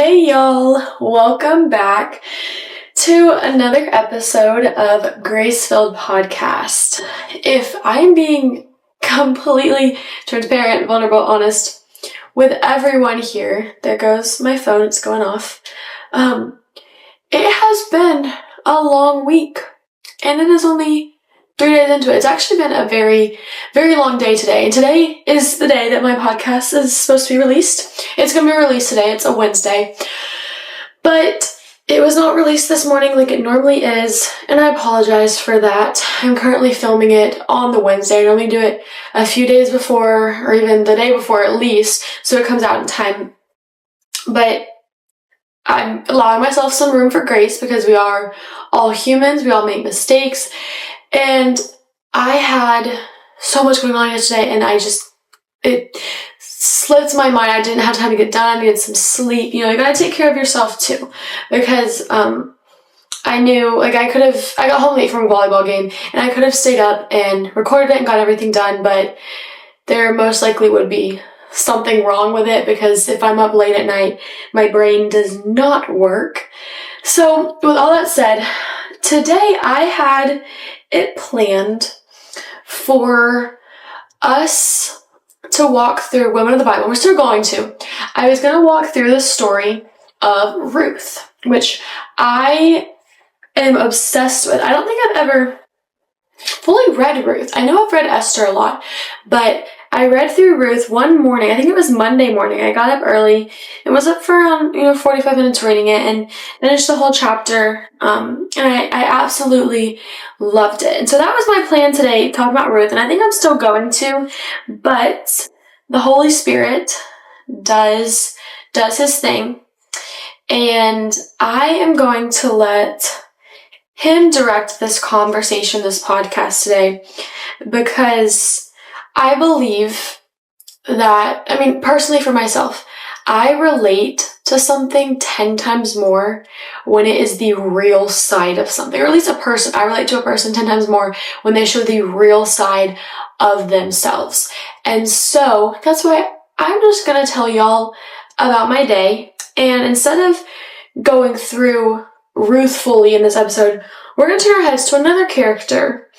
Hey y'all, welcome back to another episode of Grace-Filled Podcast. If I'm being completely transparent, vulnerable, honest with everyone here, there goes my phone, it's going off. It has been a long week and it is only 3 days into it. It's actually been a very, very long day today. And today is the day that my podcast is supposed to be released. It's going to be released today. It's a Wednesday. But it was not released this morning like it normally is. And I apologize for that. I'm currently filming it on the Wednesday. I normally do it a few days before or even the day before at least. So it comes out in time. But I'm allowing myself some room for grace because we are all humans. We all make mistakes. And I had so much going on yesterday and it slipped my mind. I didn't have time to get done. I needed some sleep. You gotta take care of yourself too. Because, I knew, I got home late from a volleyball game and I could have stayed up and recorded it and got everything done, but there most likely would be something wrong with it because if I'm up late at night, my brain does not work. So with all that said, today I had it planned for us to walk through Women of the Bible. We're still going to. I was going to walk through the story of Ruth, which I am obsessed with. I don't think I've ever fully read Ruth. I know I've read Esther a lot, but I read through Ruth one morning. I think it was Monday morning. I got up early and was up for around 45 minutes reading it and finished the whole chapter. And I absolutely loved it. And so that was my plan today, talk about Ruth. And I think I'm still going to, but the Holy Spirit does his thing. And I am going to let him direct this conversation, this podcast today, because I believe that, personally for myself, I relate to something 10 times more when it is the real side of something, or at least a person. I relate to a person 10 times more when they show the real side of themselves. And so that's why I'm just going to tell y'all about my day. And instead of going through Ruth fully in this episode, we're going to turn our heads to another character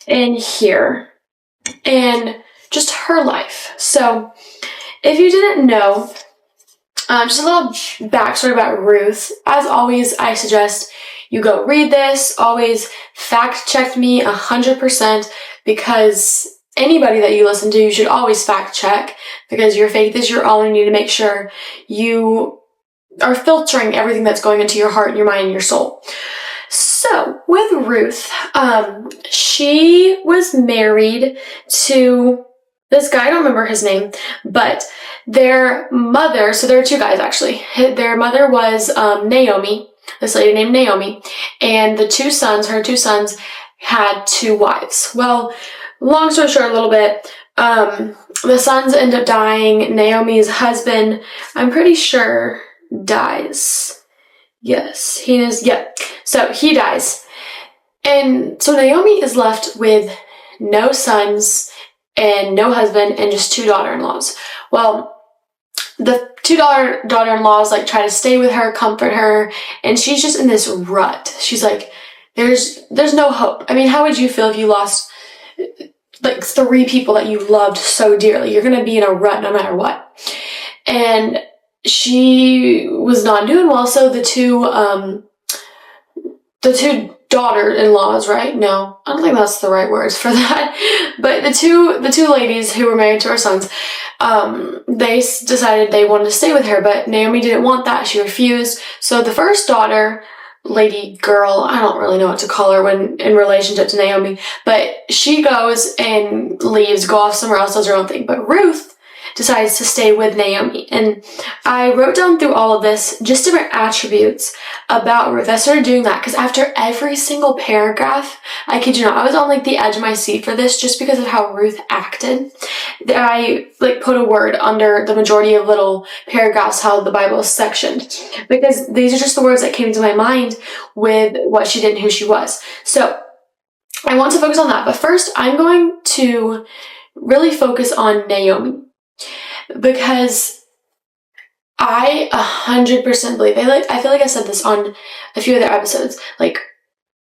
in here and just her life. So if you didn't know, just a little backstory about Ruth. As always, I suggest you go read this. Always fact check me 100% because anybody that you listen to, you should always fact check because your faith is your own. You need to make sure you are filtering everything that's going into your heart and your mind and your soul. So with Ruth, she was married to this guy, I don't remember his name, but their mother, so there are two guys actually. Their mother was Naomi, this lady named Naomi, and her two sons had two wives. Well, long story short a little bit, the sons end up dying. Naomi's husband, I'm pretty sure, dies. Yes, he is, yeah. So he dies. And so Naomi is left with no sons and no husband and just two daughter-in-laws. Well, the two daughter-in-laws try to stay with her, comfort her, and she's just in this rut. She's like, there's no hope. How would you feel if you lost 3 people that you loved so dearly? You're going to be in a rut no matter what. And she was not doing well, so the two daughter-in-laws, right? No, I don't think that's the right words for that. But the two ladies who were married to her sons, they decided they wanted to stay with her, but Naomi didn't want that. She refused. So the first daughter, lady, girl, I don't really know what to call her when in relationship to Naomi, but she goes and leaves, go off somewhere else, does her own thing. But Ruth decides to stay with Naomi. And I wrote down through all of this just different attributes about Ruth. I started doing that because after every single paragraph, I kid you not, I was on the edge of my seat for this just because of how Ruth acted. I put a word under the majority of little paragraphs, how the Bible is sectioned, because these are just the words that came to my mind with what she did and who she was. So I want to focus on that. But first, I'm going to really focus on Naomi. Because I 100% believe, I feel like I said this on a few other episodes, like,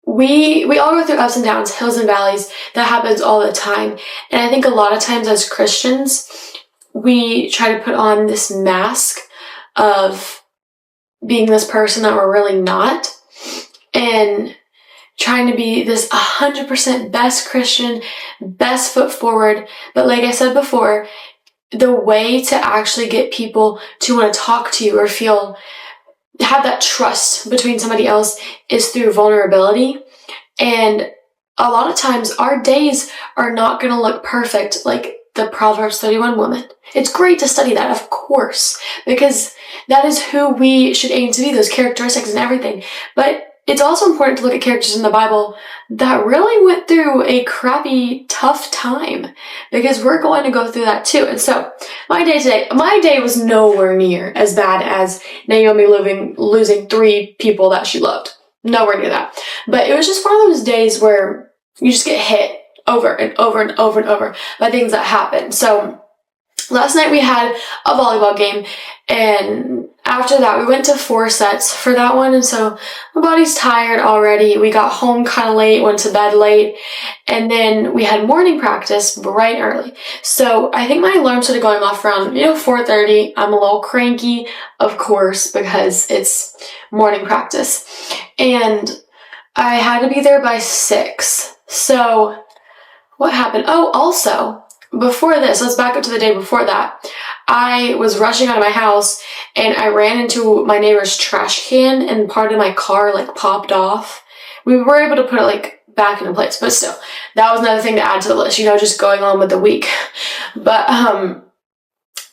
we all go through ups and downs, hills and valleys. That happens all the time. And I think a lot of times as Christians, we try to put on this mask of being this person that we're really not, and trying to be this 100% best Christian, best foot forward. But like I said before, the way to actually get people to want to talk to you or have that trust between somebody else is through vulnerability. And a lot of times our days are not going to look perfect like the Proverbs 31 woman. It's great to study that, of course, because that is who we should aim to be, those characteristics and everything. But it's also important to look at characters in the Bible that really went through a crappy, tough time, because we're going to go through that too. And so my day was nowhere near as bad as Naomi losing 3 people that she loved. Nowhere near that. But it was just one of those days where you just get hit over and over and over and over by things that happen. So last night we had a volleyball game, and after that we went to 4 sets for that one, and so my body's tired already. We got home kind of late, went to bed late, and then we had morning practice bright early. So I think my alarm started going off around 4:30. I'm a little cranky, of course, because it's morning practice, and I had to be there by 6. So what happened? Oh, also, before this, let's back up to the day before that. I was rushing out of my house and I ran into my neighbor's trash can, and part of my car popped off. We were able to put it back into place, but still, that was another thing to add to the list, just going on with the week. But,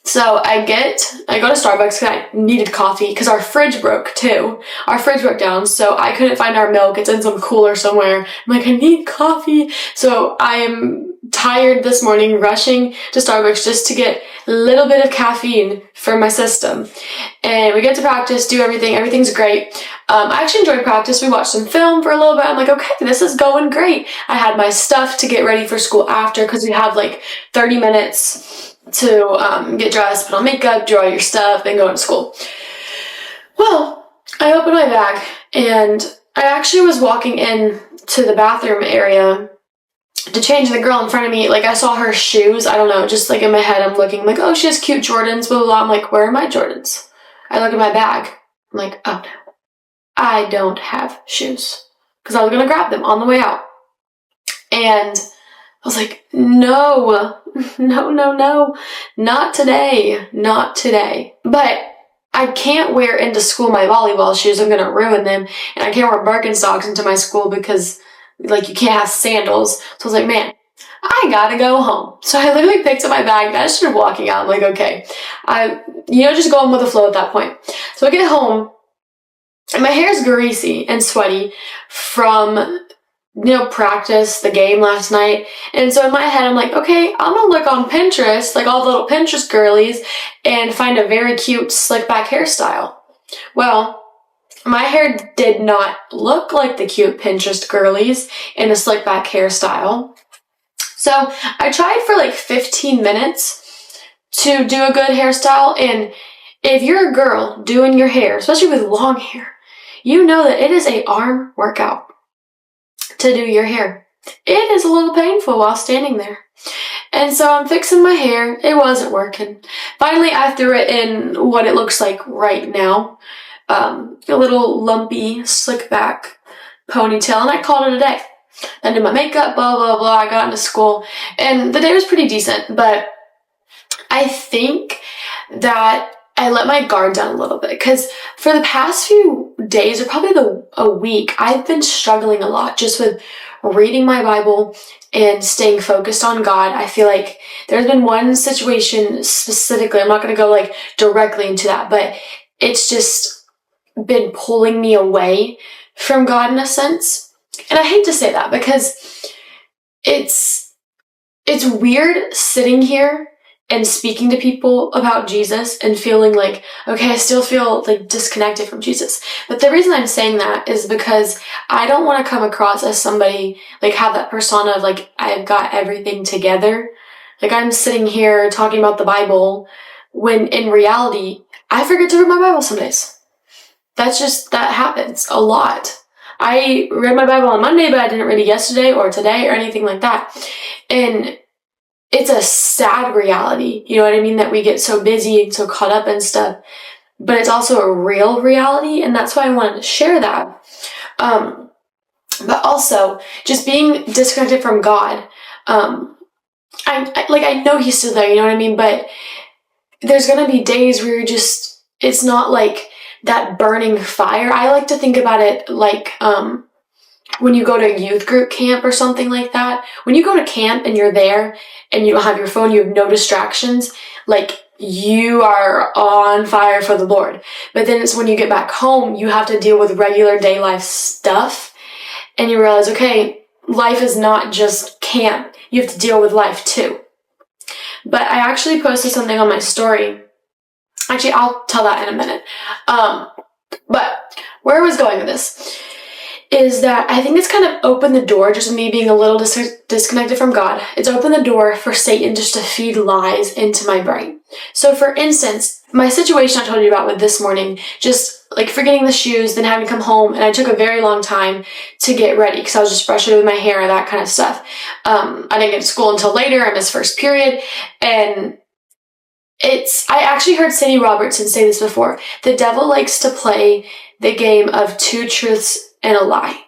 so I go to Starbucks because I needed coffee because our fridge broke too. Our fridge broke down, so I couldn't find our milk. It's in some cooler somewhere. I'm like, I need coffee. So I am tired this morning, rushing to Starbucks just to get a little bit of caffeine for my system. And we get to practice, do everything. Everything's great. I actually enjoyed practice. We watched some film for a little bit. I'm like, okay, this is going great. I had my stuff to get ready for school after because we have 30 minutes to get dressed, put on makeup, do all your stuff, then go to school. Well, I opened my bag and I actually was walking in to the bathroom area to change. The girl in front of me, I saw her shoes. I don't know, just in my head, I'm looking, oh, she has cute Jordans, blah, blah, blah. I'm like, where are my Jordans? I look at my bag. I'm like, oh no, I don't have shoes. Because I was going to grab them on the way out. And I was like, no, not today, not today. But I can't wear into school my volleyball shoes. I'm going to ruin them. And I can't wear Birkenstocks into my school because, you can't have sandals. So I was like, man, I gotta go home. So I literally picked up my bag and I just started walking out. I'm like, okay, just going with the flow at that point. So I get home and my hair's greasy and sweaty from practice, the game last night. And so in my head, I'm like, okay, I'm gonna look on Pinterest, all the little Pinterest girlies, and find a very cute slick back hairstyle. Well, my hair did not look like the cute Pinterest girlies in a slick back hairstyle. So I tried for 15 minutes to do a good hairstyle. And if you're a girl doing your hair, especially with long hair, you know that it is an arm workout to do your hair. It is a little painful while standing there. And so I'm fixing my hair. It wasn't working. Finally, I threw it in what it looks like right now. A little lumpy, slick back ponytail, and I called it a day. I did my makeup, blah, blah, blah. I got into school, and the day was pretty decent, but I think that I let my guard down a little bit, because for the past few days, or probably a week, I've been struggling a lot just with reading my Bible and staying focused on God. I feel like there's been one situation specifically, I'm not going to go directly into that, but it's just been pulling me away from God in a sense. And I hate to say that because it's weird sitting here and speaking to people about Jesus and feeling okay, I still feel disconnected from Jesus. But the reason I'm saying that is because I don't want to come across as somebody, have that persona of I've got everything together. I'm sitting here talking about the Bible when in reality, I forget to read my Bible some days. That happens a lot. I read my Bible on Monday, but I didn't read it yesterday or today or anything like that. And it's a sad reality, you know what I mean, that we get so busy and so caught up in stuff. But it's also a real reality, and that's why I wanted to share that. But also, just being disconnected from God, I know He's still there, you know what I mean? But there's gonna be days where it's not like that burning fire. I like to think about it like, when you go to youth group camp or something like that. When you go to camp and you're there and you don't have your phone, you have no distractions, like, you are on fire for the Lord. But then it's when you get back home, you have to deal with regular day life stuff, and you realize, okay, life is not just camp. You have to deal with life too. But I actually posted something on my story. Actually, I'll tell that in a minute. But where I was going with this is that I think it's kind of opened the door, just me being a little disconnected from God. It's opened the door for Satan just to feed lies into my brain. So for instance, my situation I told you about with this morning, just like forgetting the shoes, then having to come home, and I took a very long time to get ready because I was just frustrated with my hair and that kind of stuff. I didn't get to school until later. I missed first period, and I actually heard Sadie Robertson say this before. The devil likes to play the game of two truths and a lie.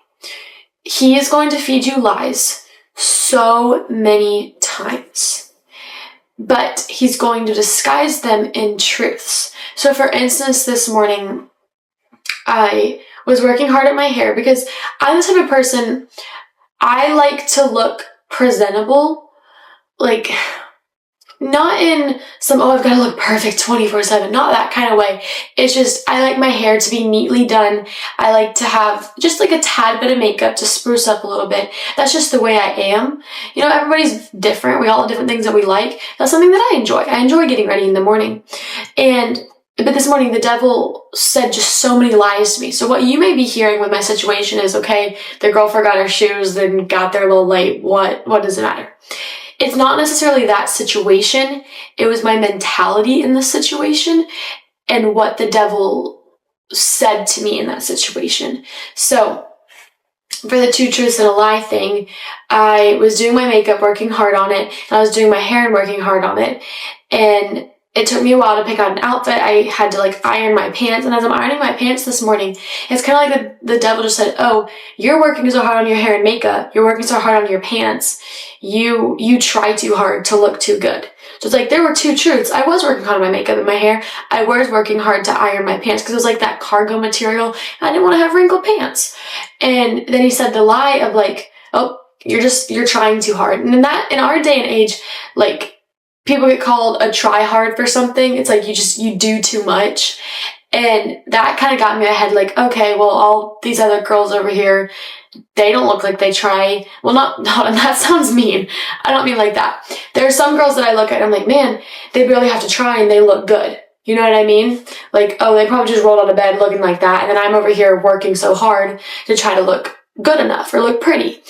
He is going to feed you lies so many times, but he's going to disguise them in truths. So for instance, this morning, I was working hard at my hair because I'm the type of person, I like to look presentable, like, not in some, I've got to look perfect 24/7, not that kind of way. It's just, I like my hair to be neatly done. I like to have just like a tad bit of makeup to spruce up a little bit. That's just the way I am. You know, everybody's different. We all have different things that we like. That's something that I enjoy. I enjoy getting ready in the morning. But this morning, the devil said just so many lies to me. So what you may be hearing with my situation is, okay, the girl forgot her shoes, then got there a little late. What does it matter? It's not necessarily that situation. It was my mentality in the situation and what the devil said to me in that situation. So for the two truths and a lie thing, I was doing my makeup, working hard on it, and I was doing my hair and working hard on it. And it took me a while to pick out an outfit. I had to like iron my pants, and as I'm ironing my pants this morning, it's kind of like the devil just said, oh, you're working so hard on your hair and makeup. You're working so hard on your pants. You try too hard to look too good. So it's like there were two truths. I was working hard on my makeup and my hair. I was working hard to iron my pants because it was like that cargo material. I didn't want to have wrinkled pants. And then he said the lie of like, oh, you're trying too hard. And in our day and age, like, people get called a try hard for something. It's like you do too much. And that kind of got me in my head like, okay, well, all these other girls over here, they don't look like they try. Well, not that sounds mean. I don't mean like that. There are some girls that I look at and I'm like, man, they barely have to try and they look good. You know what I mean? Like, oh, they probably just rolled out of bed looking like that. And then I'm over here working so hard to try to look good enough or look pretty.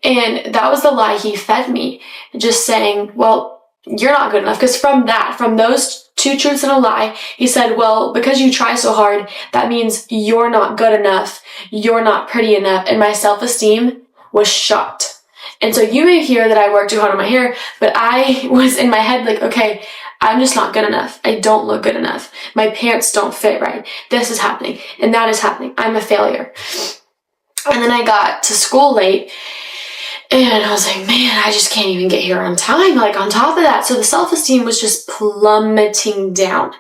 And that was the lie he fed me. Just saying, well, you're not good enough. Because from those two truths and a lie, he said, well, because you try so hard, that means you're not good enough. You're not pretty enough. And my self-esteem was shot. And so you may hear that I worked too hard on my hair, but I was in my head like, okay, I'm just not good enough. I don't look good enough. My pants don't fit right. This is happening and that is happening. I'm a failure. And then I got to school late. And I was like, man, I just can't even get here on time, like on top of that. So the self-esteem was just plummeting down.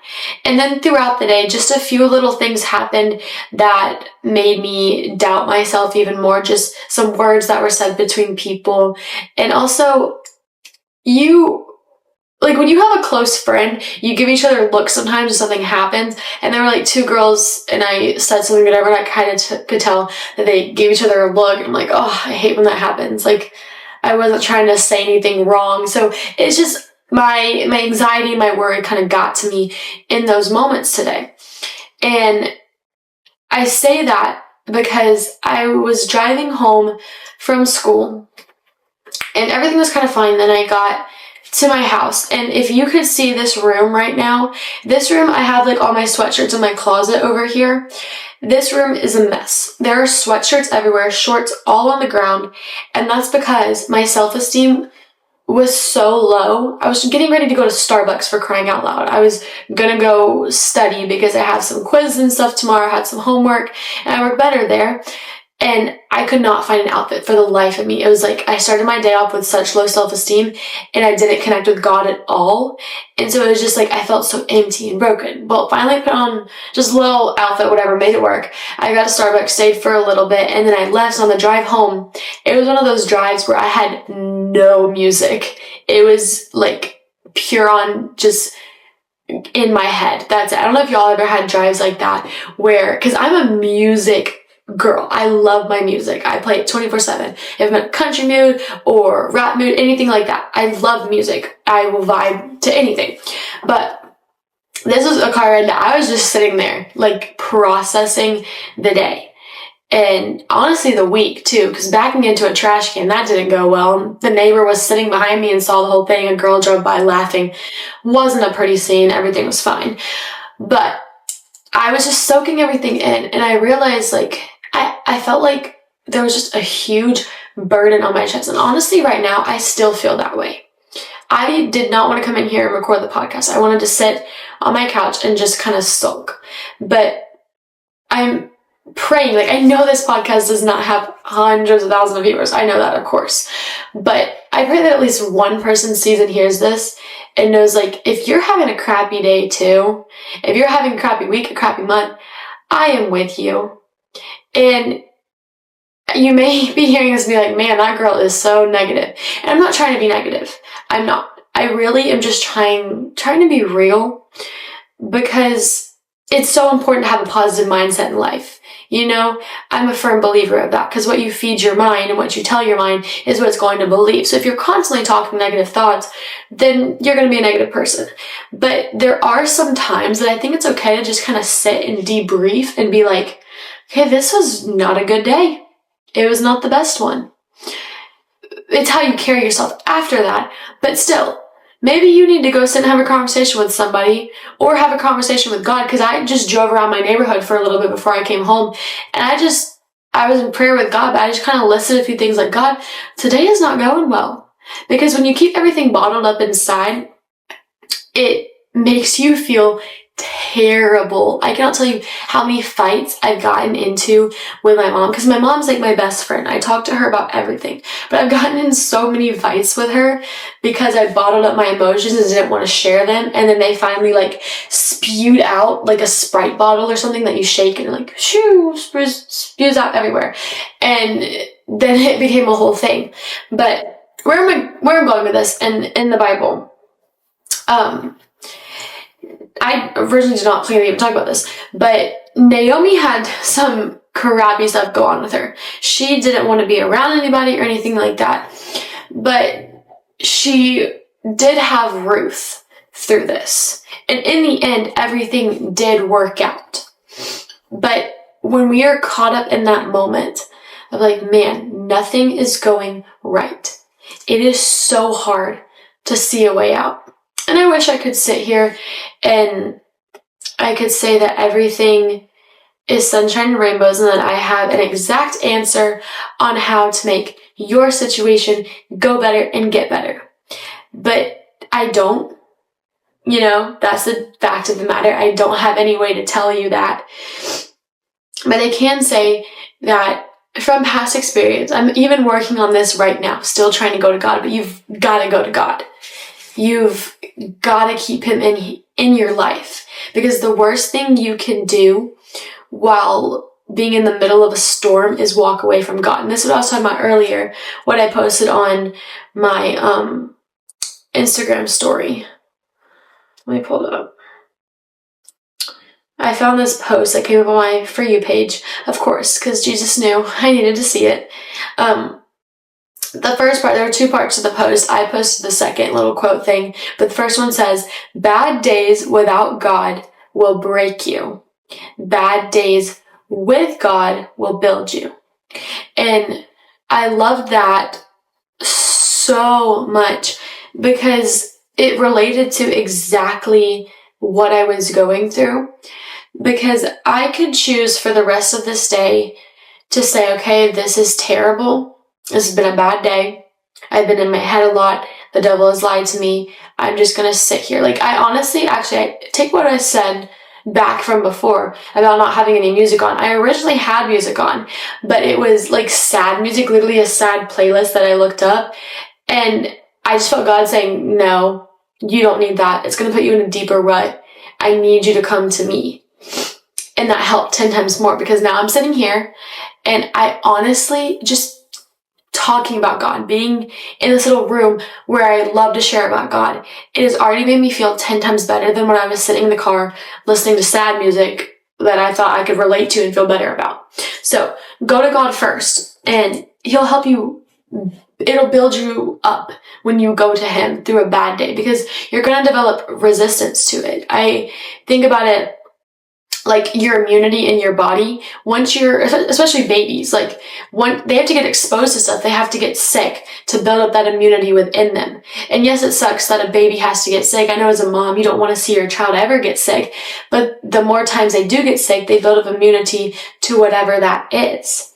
And then throughout the day, just a few little things happened that made me doubt myself even more. Just some words that were said between people. And also, when you have a close friend, you give each other looks sometimes if something happens. And there were like two girls and I said something, whatever, and I kind of could tell that they gave each other a look. And I'm like, oh, I hate when that happens. Like, I wasn't trying to say anything wrong. So it's just my anxiety and my worry kind of got to me in those moments today. And I say that because I was driving home from school and everything was kind of fine. Then I got to my house. And if you could see this room right now, this room, I have like all my sweatshirts in my closet over here. This room is a mess. There are sweatshirts everywhere, shorts all on the ground. And that's because my self-esteem was so low. I was getting ready to go to Starbucks, for crying out loud. I was gonna go study because I have some quizzes and stuff tomorrow. I had some homework and I work better there. And I could not find an outfit for the life of me. It was like I started my day off with such low self-esteem and I didn't connect with God at all. And so it was just like I felt so empty and broken. Well, finally put on just a little outfit, whatever, made it work. I got to Starbucks, stayed for a little bit, and then I left. On the drive home, it was one of those drives where I had no music. It was like pure on just in my head. That's it. I don't know if y'all ever had drives like that where, because I'm a music girl. I love my music. I play it 24/7. If I'm in a country mood or rap mood, anything like that. I love music. I will vibe to anything. But this was a car ride that I was just sitting there, like processing the day. And honestly, the week too, because backing into a trash can, that didn't go well. The neighbor was sitting behind me and saw the whole thing. A girl drove by laughing. Wasn't a pretty scene. Everything was fine. But I was just soaking everything in, and I realized like, I felt like there was just a huge burden on my chest. And honestly, right now, I still feel that way. I did not want to come in here and record the podcast. I wanted to sit on my couch and just kind of sulk. But I'm praying, like, I know this podcast does not have hundreds of thousands of viewers. I know that, of course. But I pray that at least one person sees and hears this and knows, like, if you're having a crappy day too, if you're having a crappy week, a crappy month, I am with you. And you may be hearing this and be like, man, that girl is so negative. And I'm not trying to be negative. I'm not. I really am just trying to be real, because it's so important to have a positive mindset in life. You know, I'm a firm believer of that, because what you feed your mind and what you tell your mind is what it's going to believe. So if you're constantly talking negative thoughts, then you're going to be a negative person. But there are some times that I think it's okay to just kind of sit and debrief and be like, okay, this was not a good day. It was not the best one. It's how you carry yourself after that. But still, maybe you need to go sit and have a conversation with somebody, or have a conversation with God, because I just drove around my neighborhood for a little bit before I came home, and I was in prayer with God, but I just kind of listed a few things like, God, today is not going well. Because when you keep everything bottled up inside, it makes you feel terrible. I cannot tell you how many fights I've gotten into with my mom, because my mom's like my best friend. I talk to her about everything, but I've gotten in so many fights with her because I bottled up my emotions and didn't want to share them, and then they finally like spewed out like a Sprite bottle or something that you shake and like shoo, spews out everywhere, and then it became a whole thing. But where I'm going with this, and in the Bible, I originally did not plan to even talk about this, but Naomi had some crappy stuff go on with her. She didn't want to be around anybody or anything like that, but she did have Ruth through this. And in the end, everything did work out. But when we are caught up in that moment of like, man, nothing is going right, it is so hard to see a way out. And I wish I could sit here and I could say that everything is sunshine and rainbows and that I have an exact answer on how to make your situation go better and get better. But I don't. You know, that's the fact of the matter. I don't have any way to tell you that. But I can say that from past experience, I'm even working on this right now, still trying to go to God, but you've got to go to God. You've got to keep him in your life, because the worst thing you can do while being in the middle of a storm is walk away from God. And this is what I was talking about earlier, what I posted on my Instagram story. Let me pull it up. I found this post that came up on my For You page, of course, because Jesus knew I needed to see it. The first part, there are two parts to the post. I posted the second little quote thing, but the first one says, bad days without God will break you. Bad days with God will build you. And I love that so much, because it related to exactly what I was going through. Because I could choose for the rest of this day to say, okay, this is terrible. This has been a bad day. I've been in my head a lot. The devil has lied to me. I'm just going to sit here. Like, I take what I said back from before about not having any music on. I originally had music on, but it was like sad music, literally a sad playlist that I looked up. And I just felt God saying, no, you don't need that. It's going to put you in a deeper rut. I need you to come to me. And that helped 10 times more, because now I'm sitting here and I honestly just talking about God, being in this little room where I love to share about God, it has already made me feel 10 times better than when I was sitting in the car listening to sad music that I thought I could relate to and feel better about. So go to God first, and He'll help you. It'll build you up when you go to Him through a bad day, because you're going to develop resistance to it. I think about it like your immunity in your body. Once you're, especially babies, like when they have to get exposed to stuff, they have to get sick to build up that immunity within them. And yes, it sucks that a baby has to get sick. I know as a mom, you don't want to see your child ever get sick, but the more times they do get sick, they build up immunity to whatever that is.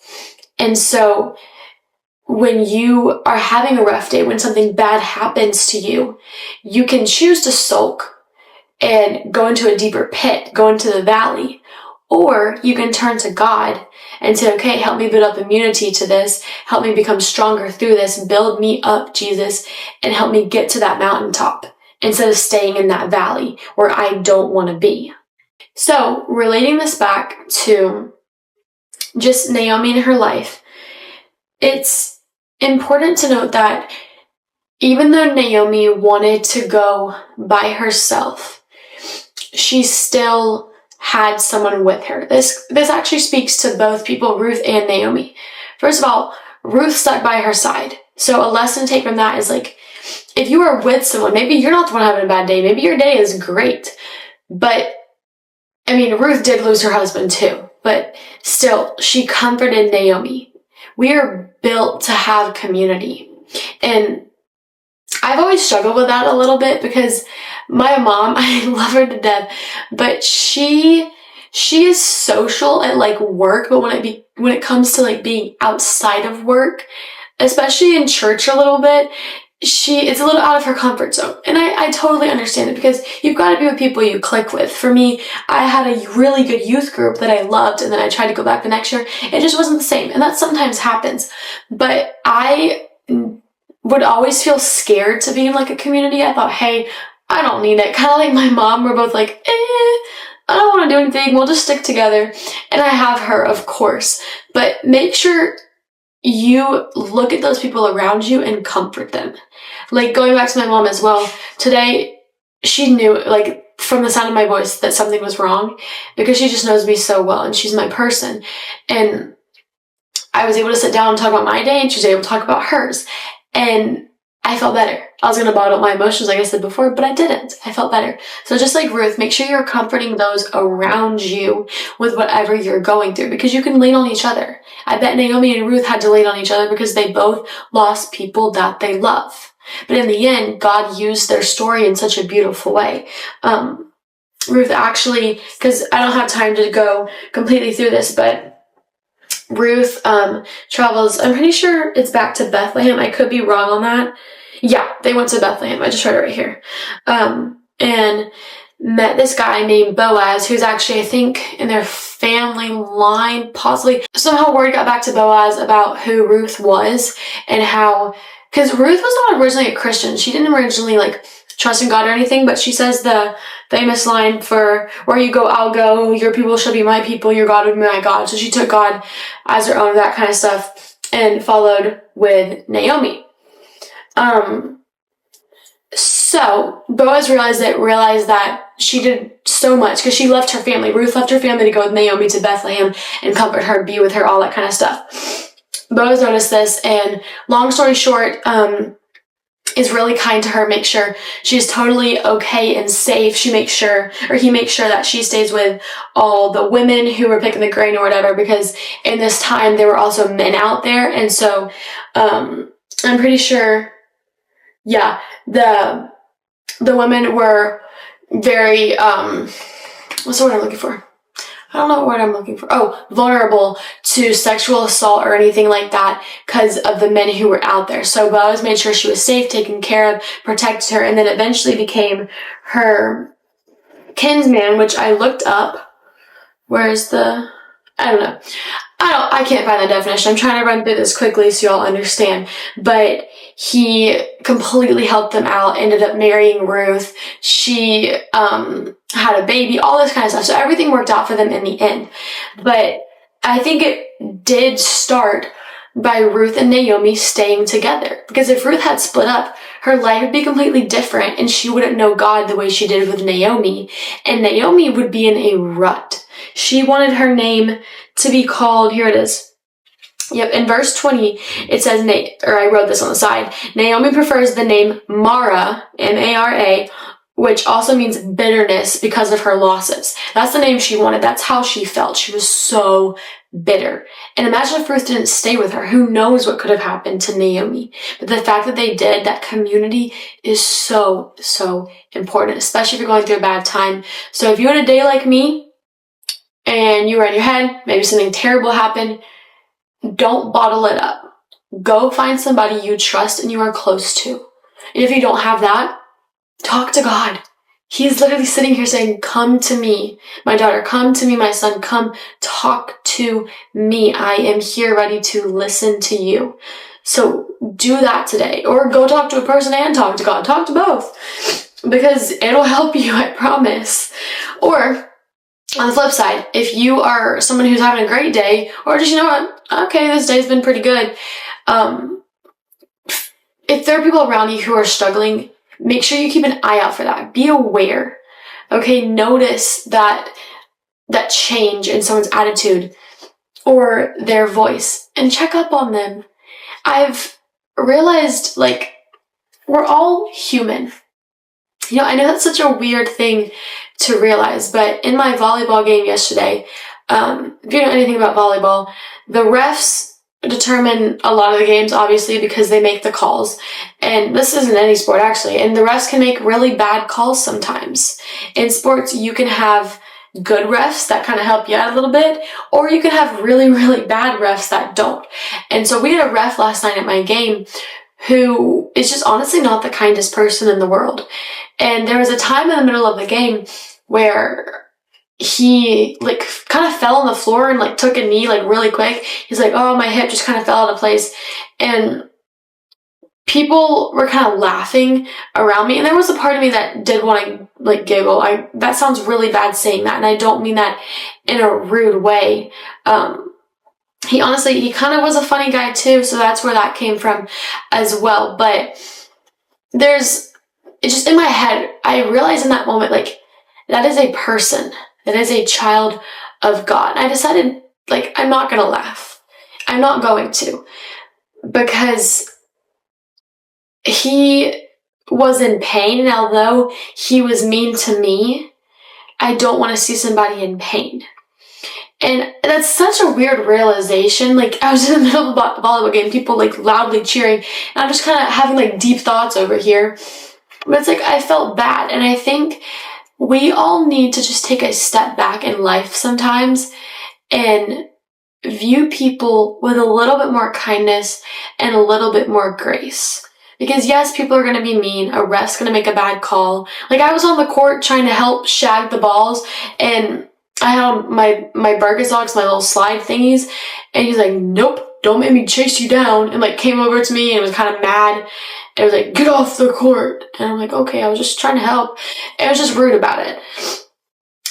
And so when you are having a rough day, when something bad happens to you, you can choose to sulk and go into a deeper pit, go into the valley. Or you can turn to God and say, okay, help me build up immunity to this. Help me become stronger through this. Build me up, Jesus, and help me get to that mountaintop instead of staying in that valley where I don't want to be. So relating this back to just Naomi and her life, it's important to note that even though Naomi wanted to go by herself, she still had someone with her. This actually speaks to both people, Ruth and Naomi. First of all, Ruth stuck by her side. So a lesson to take from that is, like, if you are with someone, maybe you're not the one having a bad day. Maybe your day is great. But, I mean, Ruth did lose her husband too. But still, she comforted Naomi. We are built to have community. And I've always struggled with that a little bit, because my mom, I love her to death, but she is social at like work, but when it comes to like being outside of work, especially in church a little bit, it's a little out of her comfort zone. And I totally understand it, because you've got to be with people you click with. For me, I had a really good youth group that I loved, and then I tried to go back the next year. It just wasn't the same. And that sometimes happens. But I would always feel scared to be in like a community. I thought, hey, I don't need it. Kind of like my mom, we're both like, I don't want to do anything. We'll just stick together. And I have her, of course. But make sure you look at those people around you and comfort them. Like, going back to my mom as well, today she knew, like, from the sound of my voice that something was wrong, because she just knows me so well and she's my person. And I was able to sit down and talk about my day, and she was able to talk about hers. And I felt better. I was going to bottle up my emotions, like I said before, but I didn't. I felt better. So just like Ruth, make sure you're comforting those around you with whatever you're going through, because you can lean on each other. I bet Naomi and Ruth had to lean on each other because they both lost people that they love. But in the end, God used their story in such a beautiful way. Ruth actually, because I don't have time to go completely through this, but Ruth travels, I'm pretty sure it's back to Bethlehem. I could be wrong on that. Yeah, they went to Bethlehem. I just read it right here. And met this guy named Boaz, who's actually, I think, in their family line, possibly. Somehow word got back to Boaz about who Ruth was, and how, because Ruth was not originally a Christian. She didn't originally, like, trust in God or anything, but she says the famous line for, where you go, I'll go, your people shall be my people, your God will be my God. So she took God as her own, that kind of stuff, and followed with Naomi. So Boaz realized that she did so much, because she left her family. Ruth left her family to go with Naomi to Bethlehem and comfort her, be with her, all that kind of stuff. Boaz noticed this, and long story short, is really kind to her, makes sure she's totally okay and safe. He makes sure that she stays with all the women who were picking the grain or whatever, because in this time there were also men out there. And so, I'm pretty sure yeah, the women were very, what's the word I'm looking for? I don't know what word I'm looking for. Oh, vulnerable to sexual assault or anything like that because of the men who were out there. So Boaz made sure she was safe, taken care of, protected her, and then eventually became her kinsman, which I looked up. Where's the, I don't know. I can't find the definition. I'm trying to run through this quickly so y'all understand. But he completely helped them out, ended up marrying Ruth. She had a baby, all this kind of stuff. So everything worked out for them in the end. But I think it did start by Ruth and Naomi staying together. Because if Ruth had split up, her life would be completely different and she wouldn't know God the way she did with Naomi. And Naomi would be in a rut. She wanted her name to be called, here it is. Yep, in verse 20, it says, I wrote this on the side, Naomi prefers the name Mara, M-A-R-A, which also means bitterness because of her losses. That's the name she wanted. That's how she felt. She was so bitter. And imagine if Ruth didn't stay with her. Who knows what could have happened to Naomi? But the fact that they did, that community is so, so important, especially if you're going through a bad time. So if you had a day like me, and you were in your head, maybe something terrible happened, don't bottle it up. Go find somebody you trust and you are close to. And if you don't have that, talk to God. He's literally sitting here saying, come to me, my daughter, come to me, my son, come talk to me. I am here ready to listen to you. So do that today. Or go talk to a person and talk to God. Talk to both. Because it'll help you, I promise. Or on the flip side, if you are someone who's having a great day, or just, you know what, okay, this day's been pretty good. If there are people around you who are struggling, make sure you keep an eye out for that. Be aware. Okay, notice that change in someone's attitude or their voice and check up on them. I've realized, we're all human. I know that's such a weird thing to realize, but in my volleyball game yesterday, if you know anything about volleyball, the refs determine a lot of the games, obviously, because they make the calls. And this isn't any sport, actually. And the refs can make really bad calls sometimes. In sports, you can have good refs that kind of help you out a little bit, or you can have really, really bad refs that don't. And so we had a ref last night at my game who is just honestly not the kindest person in the world. And there was a time in the middle of the game where he kind of fell on the floor and took a knee really quick. He's like, oh, my hip just kind of fell out of place. And people were kind of laughing around me. And there was a part of me that did want to giggle. That sounds really bad saying that. And I don't mean that in a rude way. He kind of was a funny guy too. So that's where that came from as well. But it's just in my head, I realized in that moment, that is a person. That is a child of God. And I decided, I'm not going to laugh. I'm not going to. Because he was in pain. And although he was mean to me, I don't want to see somebody in pain. And that's such a weird realization. I was in the middle of a volleyball game, people loudly cheering, and I'm just kind of having deep thoughts over here. But it's I felt bad. And I think we all need to just take a step back in life sometimes and view people with a little bit more kindness and a little bit more grace. Because yes, people are going to be mean. A ref's going to make a bad call. I was on the court trying to help shag the balls, and I had my Birkenstocks, my little slide thingies, and he's like, nope, don't make me chase you down, and came over to me and was kind of mad. And was like, get off the court. And I'm like, okay, I was just trying to help. And I was just rude about it.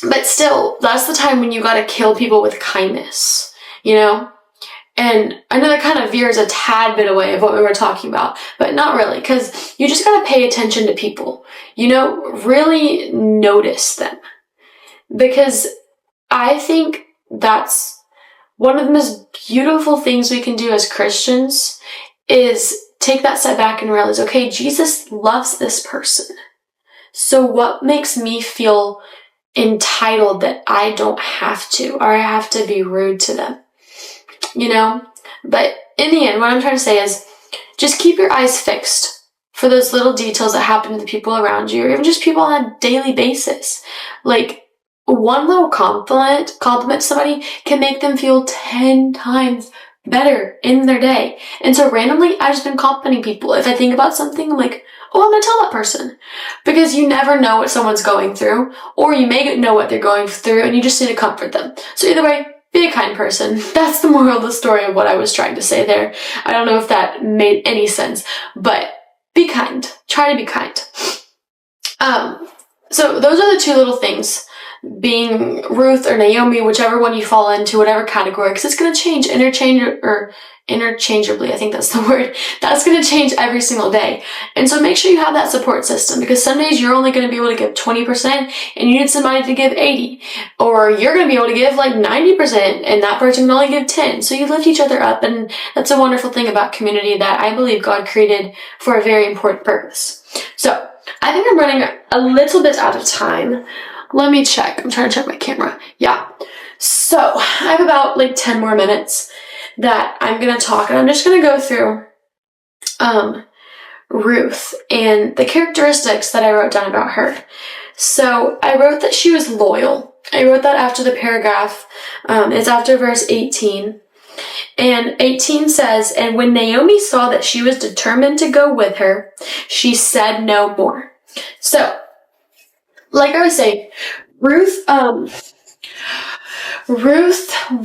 But still, that's the time when you gotta kill people with kindness, And I know that kind of veers a tad bit away of what we were talking about, but not really, because you just gotta pay attention to people, really notice them. Because I think that's one of the most beautiful things we can do as Christians is take that step back and realize, okay, Jesus loves this person. So what makes me feel entitled that I don't have to, or I have to be rude to them? But in the end, what I'm trying to say is just keep your eyes fixed for those little details that happen to the people around you, or even just people on a daily basis. Like, one little compliment to somebody can make them feel 10 times better in their day. And so randomly, I've just been complimenting people. If I think about something, I'm like, oh, I'm going to tell that person. Because you never know what someone's going through, or you may know what they're going through, and you just need to comfort them. So either way, be a kind person. That's the moral of the story of what I was trying to say there. I don't know if that made any sense, but be kind. Try to be kind. So those are the two little things, being Ruth or Naomi, whichever one you fall into, whatever category, because it's going to change interchangeably. I think that's the word. That's going to change every single day. And so make sure you have that support system, because some days you're only going to be able to give 20% and you need somebody to give 80, or you're going to be able to give like 90% and that person can only give 10. So you lift each other up, and that's a wonderful thing about community that I believe God created for a very important purpose. So I think I'm running a little bit out of time. Let me check. I'm trying to check my camera. Yeah. So I have about like 10 more minutes that I'm going to talk, and I'm just going to go through Ruth and the characteristics that I wrote down about her. So I wrote that she was loyal. I wrote that after the paragraph. It's after verse 18. And 18 says, and when Naomi saw that she was determined to go with her, she said no more. So, like I was saying, Ruth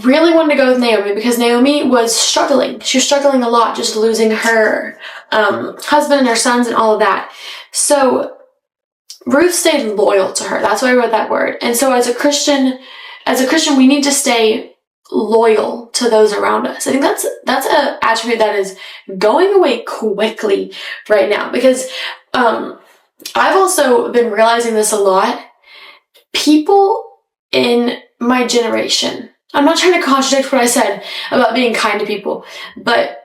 really wanted to go with Naomi because Naomi was struggling. She was struggling a lot, just losing her husband and her sons and all of that. So Ruth stayed loyal to her. That's why I wrote that word. And so as a Christian, we need to stay loyal to those around us. I think that's an attribute that is going away quickly right now, because I've also been realizing this a lot. People in my generation, I'm not trying to contradict what I said about being kind to people, but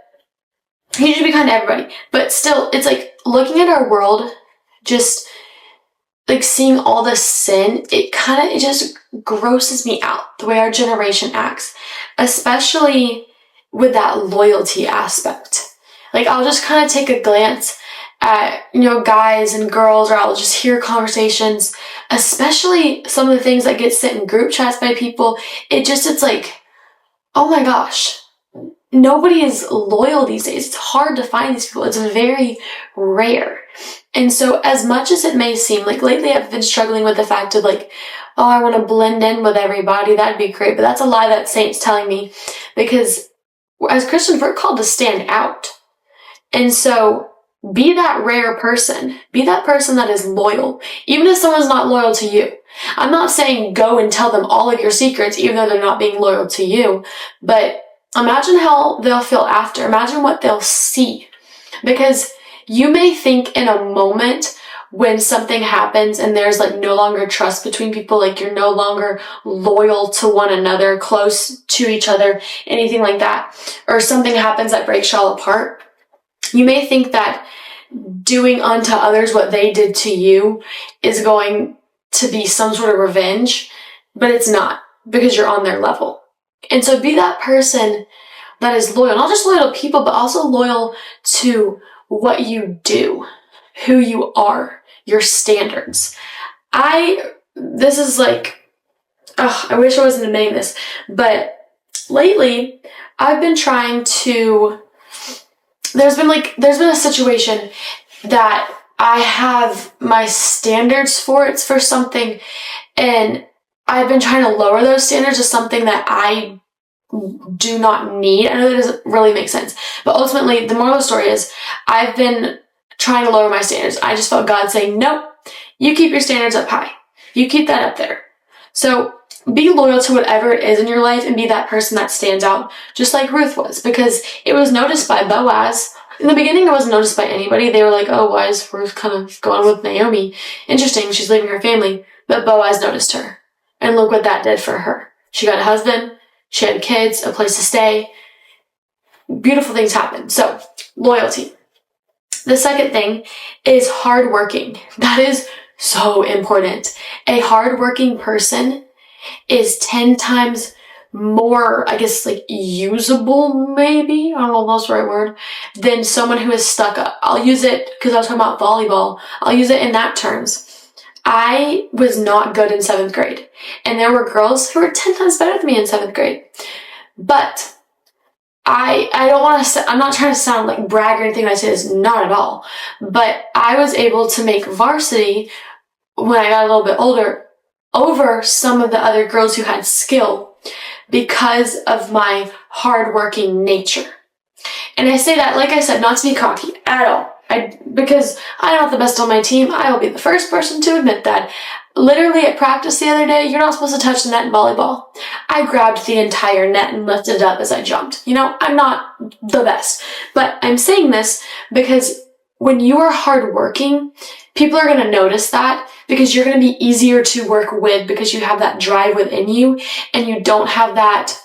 you should be kind to everybody. But still, it's like looking at our world, just like seeing all the sin, it just grosses me out the way our generation acts, especially with that loyalty aspect. Like, I'll just kind of take a glance at, guys and girls, or I'll just hear conversations, especially some of the things that get sent in group chats by people. It's like, oh my gosh, nobody is loyal these days. It's hard to find these people. It's very rare. And so as much as it may seem like lately I've been struggling with the fact of like, oh, I want to blend in with everybody. That'd be great. But that's a lie that Saint's telling me, because as Christians, we're called to stand out. And so be that rare person. Be that person that is loyal, even if someone's not loyal to you. I'm not saying go and tell them all of your secrets, even though they're not being loyal to you. But imagine how they'll feel after. Imagine what they'll see. Because you may think in a moment when something happens and there's like no longer trust between people, like you're no longer loyal to one another, close to each other, anything like that, or something happens that breaks you all apart. You may think that doing unto others what they did to you is going to be some sort of revenge, but it's not, because you're on their level. And so be that person that is loyal, not just loyal to people, but also loyal to what you do, who you are, your standards. This is like, I wish I wasn't admitting this, but lately I've been trying to, there's been a situation that I have my standards for. It's for something, and I've been trying to lower those standards to something that I do not need. I know that doesn't really make sense, but ultimately the moral of the story is I've been trying to lower my standards. I just felt God saying, nope, you keep your standards up high. You keep that up there. So be loyal to whatever it is in your life and be that person that stands out, just like Ruth was, because it was noticed by Boaz. In the beginning, it wasn't noticed by anybody. They were like, oh, why is Ruth kind of going with Naomi? Interesting, she's leaving her family. But Boaz noticed her. And look what that did for her. She got a husband, she had kids, a place to stay. Beautiful things happened. So, loyalty. The second thing is hardworking. That is so important. A hardworking person is 10 times more, I guess, like usable, maybe, I don't know if that's the right word, than someone who is stuck up. I'll use it because I was talking about volleyball. I'll use it in that terms. I was not good in 7th grade, and there were girls who were 10 times better than me in 7th grade. But I don't want to, I'm not trying to sound like brag or anything when I say this, not at all. But I was able to make varsity when I got a little bit older over some of the other girls who had skill because of my hardworking nature. And I say that, like I said, not to be cocky at all. Because I'm not the best on my team. I will be the first person to admit that. Literally at practice the other day, you're not supposed to touch the net in volleyball. I grabbed the entire net and lifted it up as I jumped. I'm not the best. But I'm saying this because when you are hardworking, people are going to notice that because you're going to be easier to work with because you have that drive within you and you don't have that,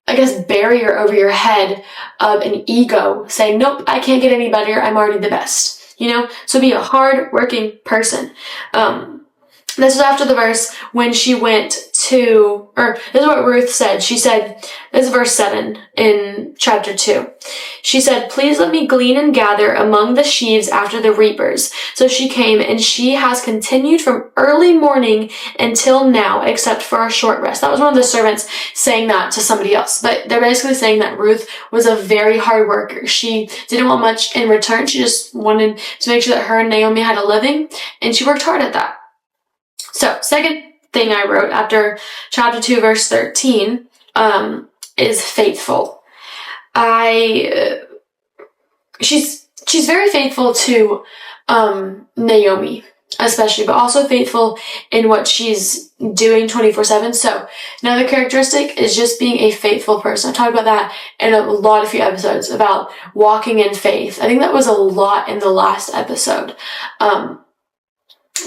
I guess, barrier over your head of an ego saying, nope, I can't get any better. I'm already the best, So be a hard-working person. This was after the verse when she went to, or this is what Ruth said. She said, this is verse 7 in chapter 2. She said, please let me glean and gather among the sheaves after the reapers. So she came, and she has continued from early morning until now, except for a short rest. That was one of the servants saying that to somebody else. But they're basically saying that Ruth was a very hard worker. She didn't want much in return. She just wanted to make sure that her and Naomi had a living, and she worked hard at that. So, second thing I wrote after chapter 2, verse 13, is faithful. She's very faithful to, Naomi, especially, but also faithful in what she's doing 24/7. So, another characteristic is just being a faithful person. I talked about that in a few episodes about walking in faith. I think that was a lot in the last episode.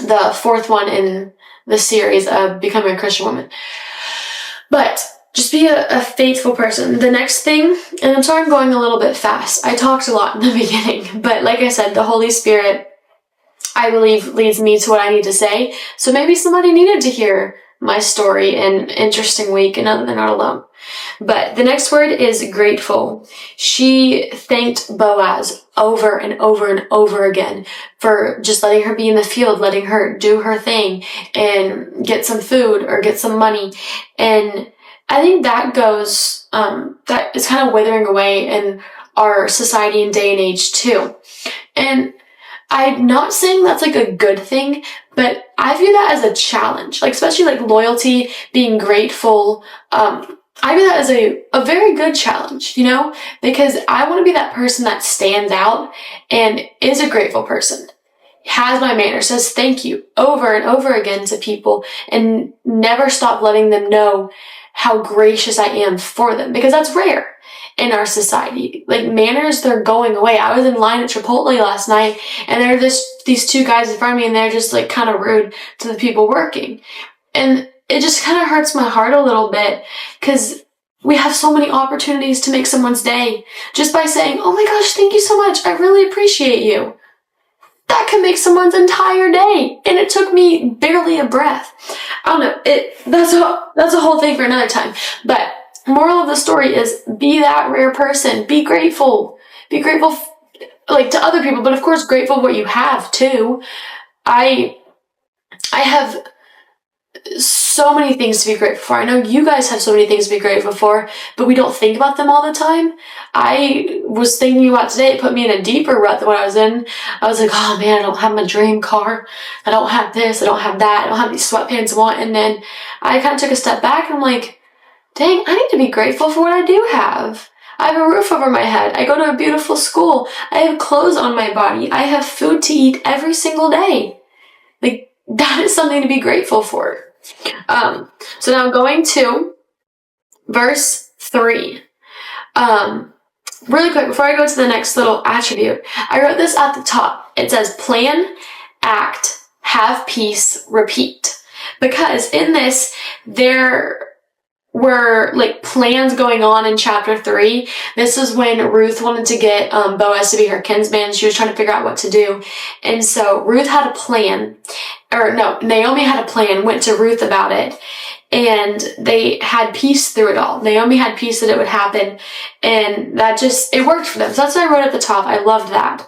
The 4th one in the series of Becoming a Christian Woman. But just be a faithful person. The next thing, and I'm sorry I'm going a little bit fast. I talked a lot in the beginning, but like I said, the Holy Spirit, I believe, leads me to what I need to say. So maybe somebody needed to hear my story in Interesting Week and they're not alone. But the next word is grateful. She thanked Boaz over and over and over again for just letting her be in the field, letting her do her thing and get some food or get some money. And I think that goes, that is kind of withering away in our society and day and age too. And I'm not saying that's like a good thing, but I view that as a challenge, like especially like loyalty, being grateful. I view that as a very good challenge, because I want to be that person that stands out and is a grateful person, has my manners, says thank you over and over again to people and never stop letting them know how gracious I am for them, because that's rare in our society. Like manners, they're going away. I was in line at Chipotle last night and there are these 2 guys in front of me and they're just like kind of rude to the people working. And it just kind of hurts my heart a little bit because we have so many opportunities to make someone's day just by saying, oh my gosh, thank you so much. I really appreciate you. That can make someone's entire day. And it took me barely a breath. I don't know. That's a whole thing for another time. But moral of the story is be that rare person. Be grateful. Be grateful like to other people, but of course grateful for what you have too. I have so many things to be grateful for. I know you guys have so many things to be grateful for, but we don't think about them all the time. I was thinking about today, it put me in a deeper rut than what I was in. I was like, oh man, I don't have my dream car. I don't have this. I don't have that. I don't have these sweatpants I want. And then I kind of took a step back and I'm like, dang, I need to be grateful for what I do have. I have a roof over my head. I go to a beautiful school. I have clothes on my body. I have food to eat every single day. Like, that is something to be grateful for. So now going to verse 3. Really quick, before I go to the next little attribute, I wrote this at the top. It says plan, act, have peace, repeat. Because in this, there were like plans going on in chapter 3. This is when Ruth wanted to get Boaz to be her kinsman. She was trying to figure out what to do. And so Ruth had a plan, or no, Naomi had a plan, went to Ruth about it. and they had peace through it all. Naomi had peace that it would happen, and that it worked for them. So that's what I wrote at the top. I loved that.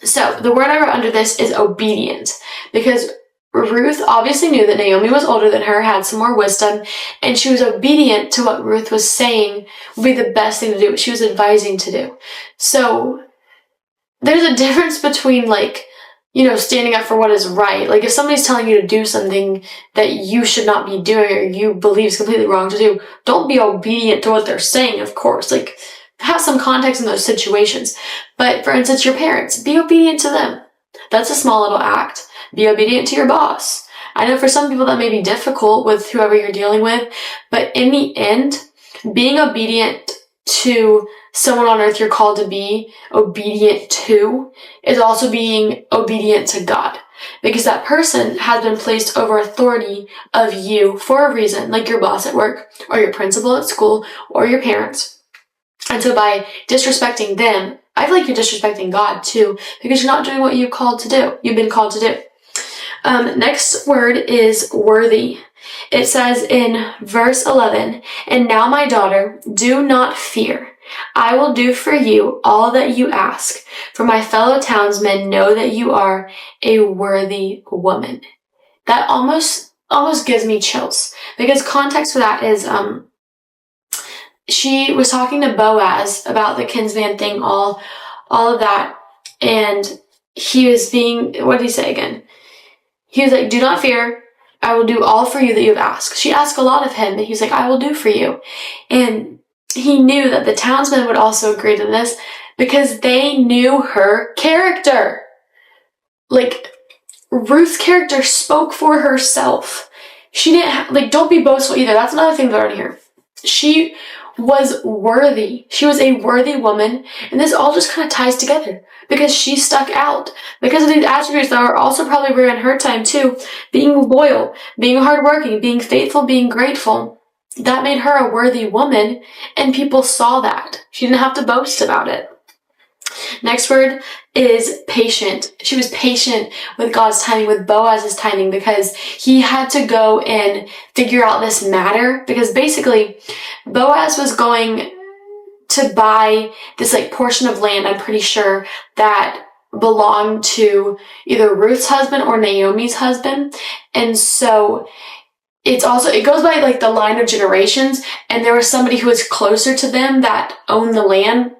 So the word I wrote under this is obedient, because Ruth obviously knew that Naomi was older than her, had some more wisdom, and she was obedient to what Ruth was saying would be the best thing to do, what she was advising to do. So there's a difference between, like, standing up for what is right. Like, if somebody's telling you to do something that you should not be doing or you believe is completely wrong to do, don't be obedient to what they're saying, of course. Like, have some context in those situations. But, for instance, your parents, be obedient to them. That's a small little act. Be obedient to your boss. I know for some people that may be difficult with whoever you're dealing with, but in the end, being obedient to someone on earth you're called to be obedient to is also being obedient to God, because that person has been placed over authority of you for a reason, like your boss at work or your principal at school or your parents. And so by disrespecting them, I feel like you're disrespecting God too, because you're not doing what you've been called to do. Next word is worthy. It says in verse 11, "And now, my daughter, do not fear. I will do for you all that you ask, for my fellow townsmen know that you are a worthy woman." That almost gives me chills, because context for that is, she was talking to Boaz about the kinsman thing, all of that, and he was what did he say again? He was like, "Do not fear. I will do all for you that you have asked." She asked a lot of him, and he was like, "I will do for you." And he knew that the townsmen would also agree to this, because they knew her character. Like, Ruth's character spoke for herself. She didn't, don't be boastful either. That's another thing that I already hear. She was worthy. She was a worthy woman, and this all just kind of ties together, because she stuck out because of these attributes that were also probably rare in her time too. Being loyal, being hardworking, being faithful, being grateful. That made her a worthy woman, and people saw that. She didn't have to boast about it. Next word is patient. She was patient with God's timing, with Boaz's timing, because he had to go and figure out this matter, because basically Boaz was going to buy this portion of land, I'm pretty sure, that belonged to either Ruth's husband or Naomi's husband. And so it goes by the line of generations, and there was somebody who was closer to them that owned the land.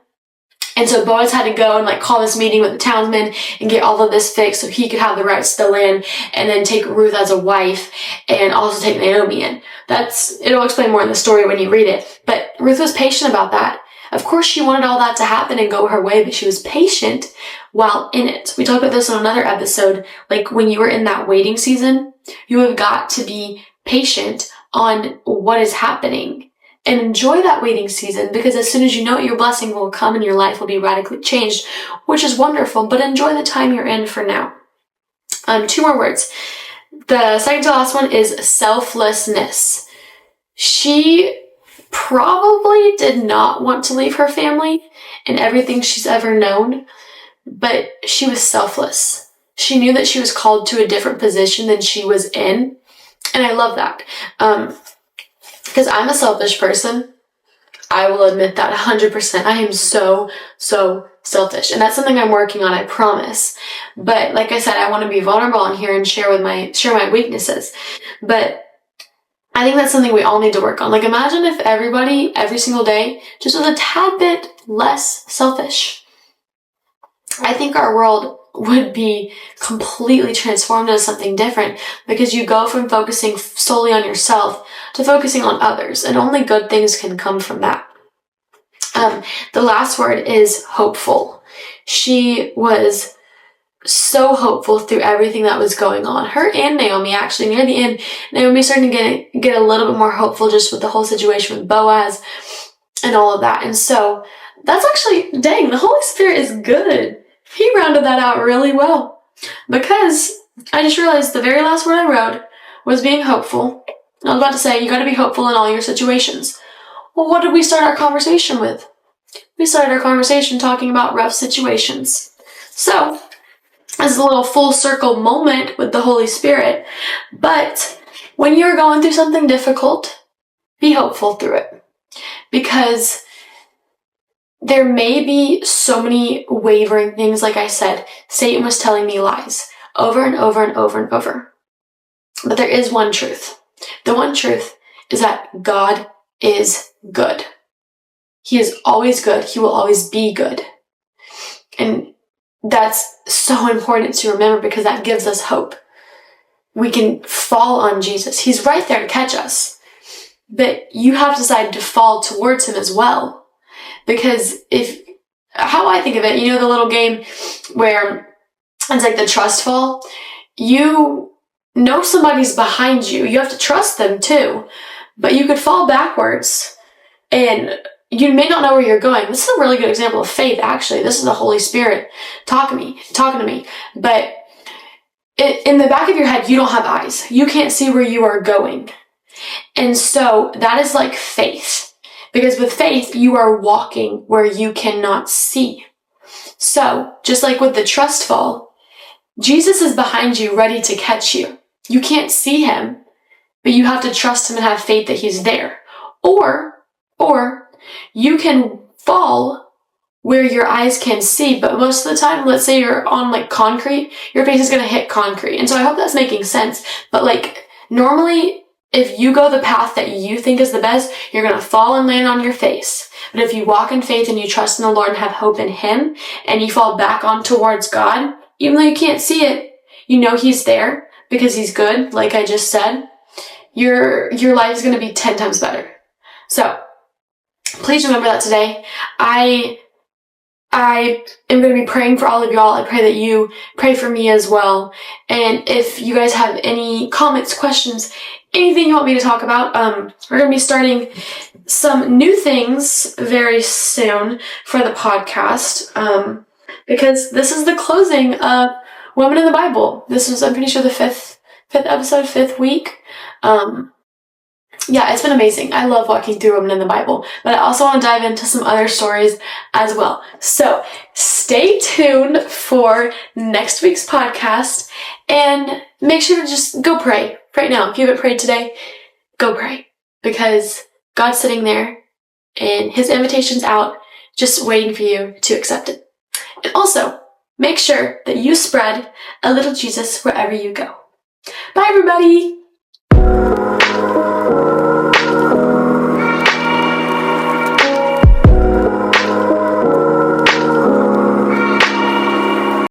And so Boaz had to go and call this meeting with the townsmen and get all of this fixed so he could have the rights to the land, and then take Ruth as a wife and also take Naomi in. It'll explain more in the story when you read it. But Ruth was patient about that. Of course, she wanted all that to happen and go her way, but she was patient while in it. We talked about this on another episode. When you were in that waiting season, you have got to be patient on what is happening. And enjoy that waiting season, because as soon as you know it, your blessing will come and your life will be radically changed, which is wonderful. But enjoy the time you're in for now. 2 more words. The second to last one is selflessness. She probably did not want to leave her family and everything she's ever known, but she was selfless. She knew that she was called to a different position than she was in, and I love that. Because I'm a selfish person. I will admit that 100%. I am so selfish. And that's something I'm working on, I promise. But like I said, I want to be vulnerable on here and share my weaknesses. But I think that's something we all need to work on. Imagine if everybody, every single day, just was a tad bit less selfish. I think our world would be completely transformed into something different, because you go from focusing solely on yourself to focusing on others, and only good things can come from that. The last word is hopeful. She was so hopeful through everything that was going on. Her and Naomi, actually, near the end, Naomi started to get a little bit more hopeful just with the whole situation with Boaz and all of that. And so that's actually, dang, the Holy Spirit is good. He rounded that out really well, because I just realized the very last word I wrote was being hopeful. I was about to say, you got to be hopeful in all your situations. Well, what did we start our conversation with? We started our conversation talking about rough situations. So, as a little full circle moment with the Holy Spirit, but when you're going through something difficult, be hopeful through it. Because there may be so many wavering things, like I said. Satan was telling me lies over and over and over and over. But there is one truth. The one truth is that God is good. He is always good. He will always be good. And that's so important to remember, because that gives us hope. We can fall on Jesus. He's right there to catch us. But you have to decide to fall towards him as well. Because how I think of it, the little game where it's like the trust fall, you know somebody's behind you. You have to trust them too. But you could fall backwards and you may not know where you're going. This is a really good example of faith, actually. This is the Holy Spirit talking to me. But in the back of your head, you don't have eyes. You can't see where you are going. And so that is like faith. Because with faith, you are walking where you cannot see. So, just like with the trust fall, Jesus is behind you, ready to catch you. You can't see him, but you have to trust him and have faith that he's there. Or you can fall where your eyes can see, but most of the time, let's say you're on like concrete, your face is going to hit concrete. And so I hope that's making sense. But like normally, if you go the path that you think is the best, you're going to fall and land on your face. But if you walk in faith and you trust in the Lord and have hope in him, and you fall back on towards God, even though you can't see it, you know he's there because he's good, like I just said, your life is going to be 10 times better. So please remember that today. I am going to be praying for all of y'all. I pray that you pray for me as well. And if you guys have any comments, questions, anything you want me to talk about, we're going to be starting some new things very soon for the podcast, because this is the closing of Women in the Bible. This was, I'm pretty sure, the fifth episode, fifth week. Yeah, it's been amazing. I love walking through Women in the Bible, but I also want to dive into some other stories as well. So stay tuned for next week's podcast, and make sure to just go pray right now. If you haven't prayed today, go pray, because God's sitting there and his invitation's out, just waiting for you to accept it. And also, make sure that you spread a little Jesus wherever you go. Bye, everybody.